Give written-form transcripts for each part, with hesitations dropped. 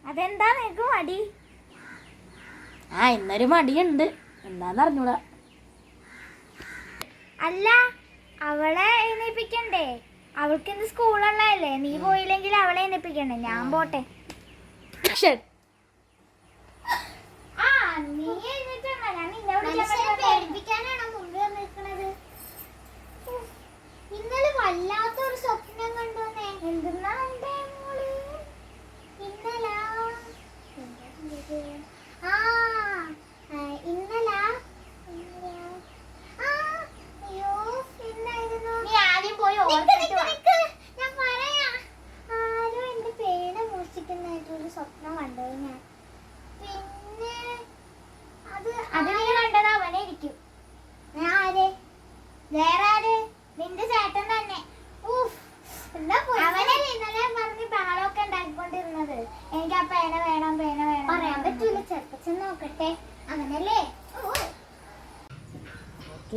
അതെന്താ നിനക്ക് മടി? ഇന്നൊരു മടിയുണ്ട്, എന്താന്ന് അറിഞ്ഞൂടാ. അല്ല, അവളെ എഴുന്നേപ്പിക്കണ്ടേ? അവൾക്ക് ഇന്ന് സ്കൂളുള്ളതല്ലേ? നീ പോയില്ലെങ്കിൽ അവളെ എഴുന്നേപ്പിക്കണ്ടേ? ഞാൻ പോട്ടെ. നീ ഇന്നലെ വല്ലാത്തൊരു സ്വപ്നം കണ്ടോന്നേ. എന്തെന്നാ കണ്ടേ മോള്? ഇന്നലെ നീ ആദ്യം പോയി ഞാൻ പറയാ. ആരോ എന്റെ പേന മോഷ്ടിക്കുന്നതായിട്ടൊരു സ്വപ്നം കണ്ടത് ഞാൻ. പിന്നെ അത് നീ കണ്ടത് അവനെ ഇരിക്കും. ആര്? വേറെ ആര്? നിന്റെ ചേട്ടൻ തന്നെ. അവനല്ലേ ഇന്നലെ പറഞ്ഞ് ബഹളമൊക്കെ ഉണ്ടാക്കിക്കൊണ്ടിരുന്നത്. എനിക്ക് ആ പേന വേണം, പേന വേണം. പറയാൻ പറ്റൂല, ചെറുപ്പച്ചൻ നോക്കട്ടെ. അങ്ങനല്ലേ?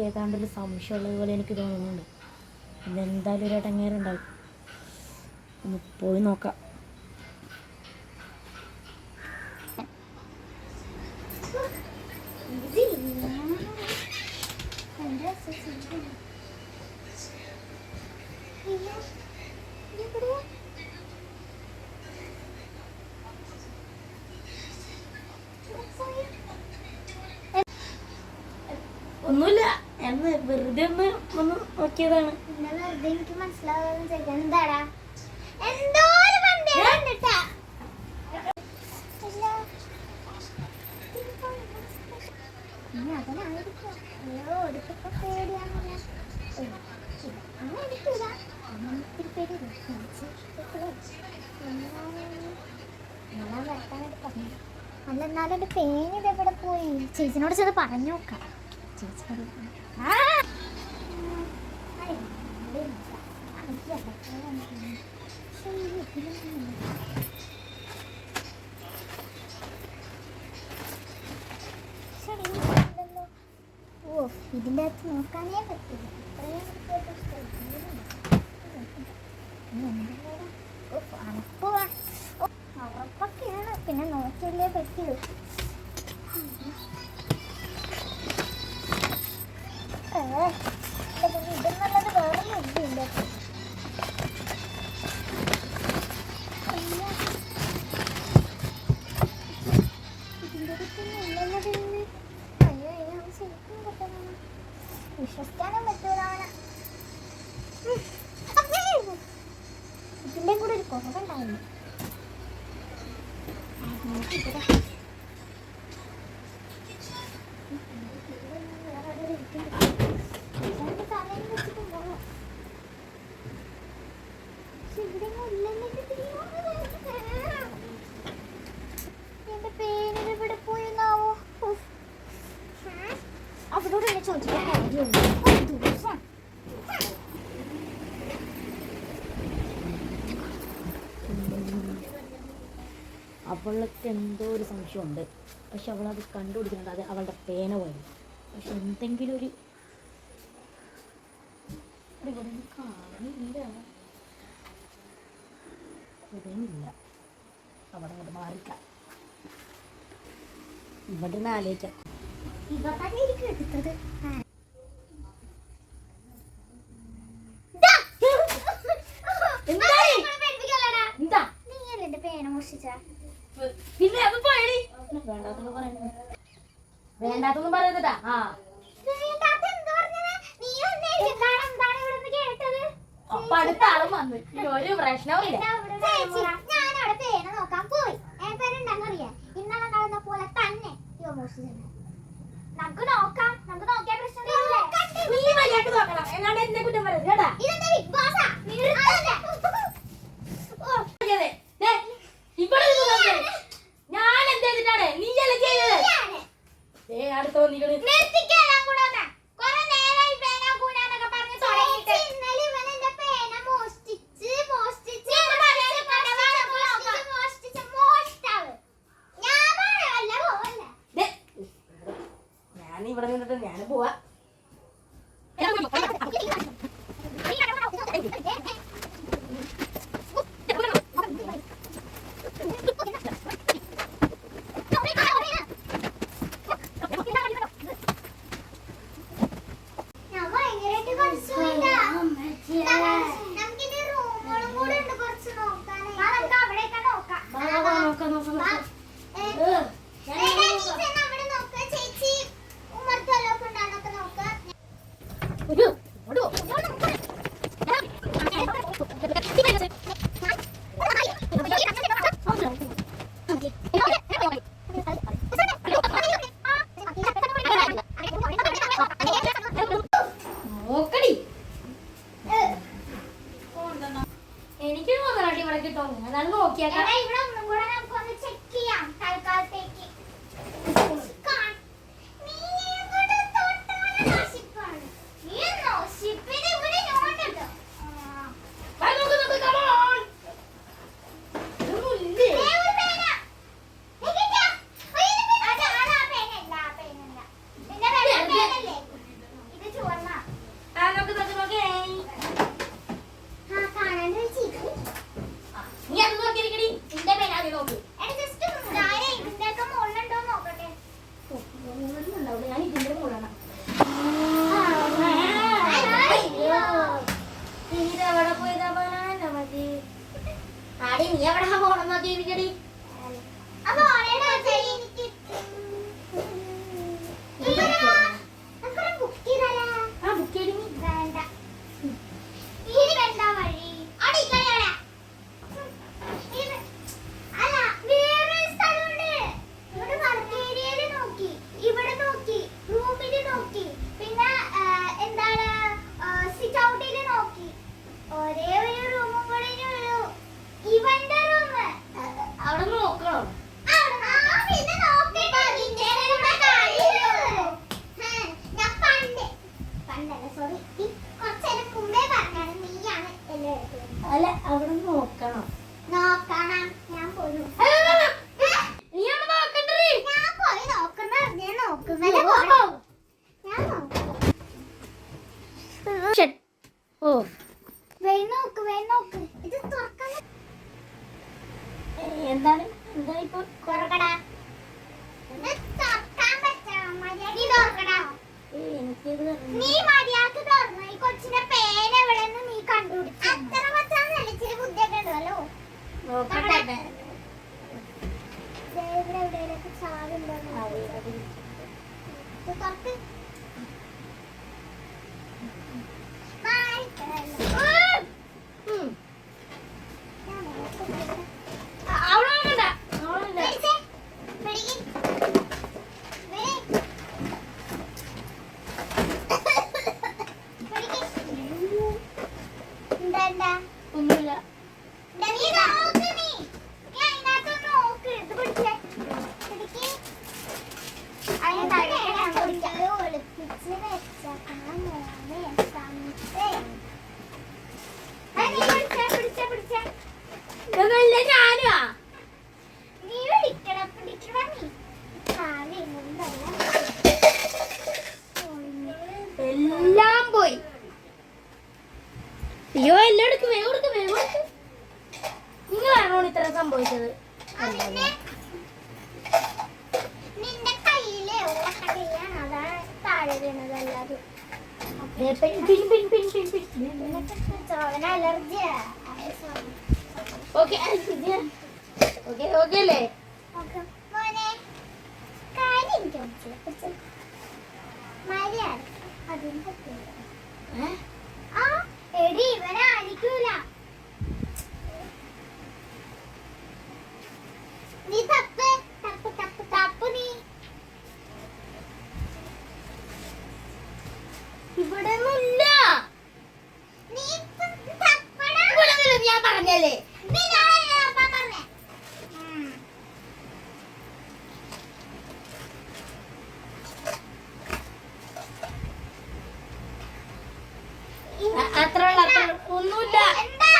ഏതാണ്ടൊരു സംശയമുള്ളത് പോലെ എനിക്ക് തോന്നുന്നുണ്ട്. ഇതെന്തായാലും ഒരു ഇടങ്ങേറുണ്ടാവും. ഒന്ന് പോയി നോക്കാം. ഒന്നുമില്ല, ഞാൻ വെറുതെ ഒന്ന് നോക്കിയതാണ്. വെറുതെ എനിക്ക് മനസ്സിലാവാതെ എന്താടാ? എന്തോ ഒരു കണ്ടിട്ടാ. അല്ല, എന്നാലും എന്റെ പേന് ഇതെവിടെ പോയി? ചേച്ചിനോട് ചെന്ന് പറഞ്ഞു നോക്കാം. ഇതിൻ്റെ അകത്ത് നോക്കാനേ പറ്റില്ല. ഉറപ്പൊക്കെയാണ്, പിന്നെ നോക്കിയല്ലേ പറ്റുള്ളൂ. ഇതെന്നുള്ളത് വേറൊന്നും ഇല്ല ഇതിൻ്റെ അകത്ത്. വിശ്വസിക്കാനും പറ്റൂലാണ്. ഇതിൻ്റെ കൂടെ ഒരു കുറവുണ്ടായിരുന്നു. എന്റെ പേരിവിടെ പോയെന്നാവോ? അവരോട് തന്നെ ചോദിക്കാൻ കാര്യമുണ്ട്. അവൾക്ക് എന്തോ ഒരു സംശയമുണ്ട്, പക്ഷെ അവളത് കണ്ടുപിടിക്കുന്നുണ്ട്. അത് അവളുടെ പേന പോയി. പക്ഷെ എന്തെങ്കിലും ഒരു കാണില്ല. അവിടെ അങ്ങോട്ട് മാറിക്കാം. ഇവിടെ നിന്ന് ആലോചിക്കാം. പിന്നെ അത് പോയി വേണ്ടാത്തൊന്നും പറയുന്നതാ. അപ്പൊ അടുത്ത ആളും വന്നു. ഒരു പ്രശ്നവും ഇല്ല. ഞാനവിടെ പേന നോക്കാൻ പോയി. പേരുണ്ടെന്നറിയാം. ഇന്നലെ നടന്ന പോലെ തന്നെ നമുക്ക് നോക്കാം. നമുക്ക് നോക്കിയാൽ പ്രശ്നമില്ല. നീ മര്യാദക്ക് നോക്കണം, എന്നാണ്ട് എന്നെ കുറ്റം പറയുന്നത് കേട്ടാ. ഇതെന്താ ബിഗ് ബോസാ? ഞാൻ എന്ത് ചെയ്തിട്ടാണ്? നീയല്ലേ ചെയ്തത്? അടുത്ത ഞാൻ ഇവിടെ നിന്നിട്ട് ഞാൻ പോവാ. തുറക്ക്. ഒന്നുമില്ല. ഇതൊന്നുമില്ല, ഞാനാ. എല്ലാം പോയി. അയ്യോ, എല്ലാം എടുക്ക്, വേഗം എടുക്ക്, വേഗം എടുക്ക്. നിങ്ങളാണോ ഇത്ര സംഭവിച്ചത്? നിന്റെ കയ്യിലെ ഓട്ടകയാണ് അതാണ് താഴെ വീണത്. അല്ലാതെ അലർജിയാ. ഓക്കെ ഓക്കെ ഓക്കെ അല്ലേ? മോനെ കാര്യം എനിക്ക് മനസ്സിലായി. മര്യാദ അതിന് പറ്റില്ല. ആ എടി ഇവനെ അടിക്കൂല. നീ തപ്പ് തപ്പ് തപ്പ് തപ്പ്. നീ ഇവിടെ ഒന്നുമില്ല. നീ തപ്പടാ. ഞാൻ പറഞ്ഞല്ലേ. നീ ഞാൻ പറഞ്ഞേ. അത്ര ഒന്നുമില്ല. എന്താ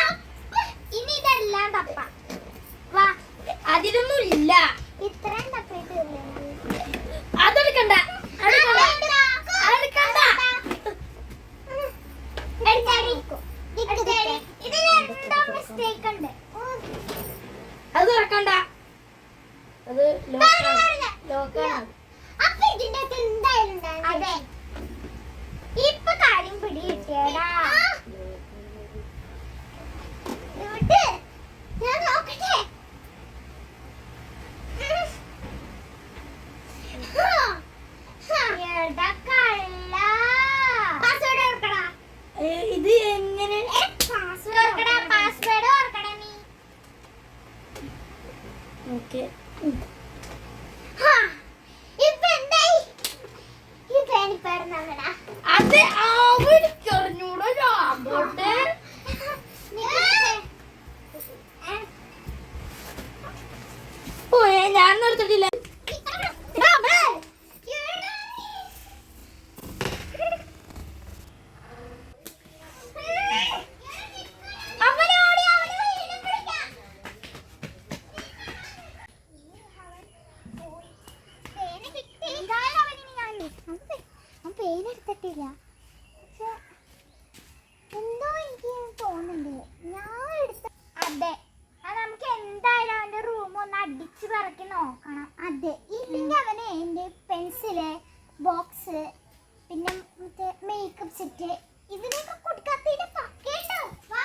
ഇനി ഇതെല്ലാം തപ്പ. വാ, അതിലൊന്നും ഇല്ല. ഇത്രയും തപ്പിട്ട് അതെടുക്കണ്ട, മിസ്റ്റേക്ക് ഉണ്ട്. അത് തുറക്കണ്ട. അത് ലോക്കാണ്. അപ്പൊ ഇതിന്റെ അകത്ത് എന്തായാലും ഉണ്ടാവും. അതെ, ഇപ്പൊ കാര്യം പിടികിട്ടിയടാ. ഇവിടെ ഞാൻ നോക്കട്ടെ. എടാ കള്ള. പാസ്വേഡ് ഓർക്കടാ. ഇത് എങ്ങനെ? പാസ്വേഡ് ഓർക്കടാ. പാസ്വേഡ് ഓർക്കടാ നീ. ഓക്കെ. ഇപ്പൊ എന്തായി? ഈ പേനി പേർന്നവടാ. അത് അവരിക്കറിഞ്ഞൂടോ രാമ്പോട്ടെ. ഓയെ ഞാൻ നിർത്തിട്ടില്ല. പേനെടുത്തിട്ടില്ല. പക്ഷെ എന്തോ എനിക്ക് തോന്നുന്നുണ്ട് ഞാൻ എടുത്ത. അതെ, അത് നമുക്ക് എന്തായാലും അവന്റെ റൂം ഒന്ന് അടിച്ചു പറക്കി നോക്കണം. അതെ, ഇല്ലെങ്കിൽ അവന് എന്റെ പെൻസില് ബോക്സ് പിന്നെ മറ്റേ മേക്കപ്പ് സെറ്റ് ഇതിനൊക്കെ കൊടുക്കാത്തതിന്റെ പക്കേണ്ടോ. വാ.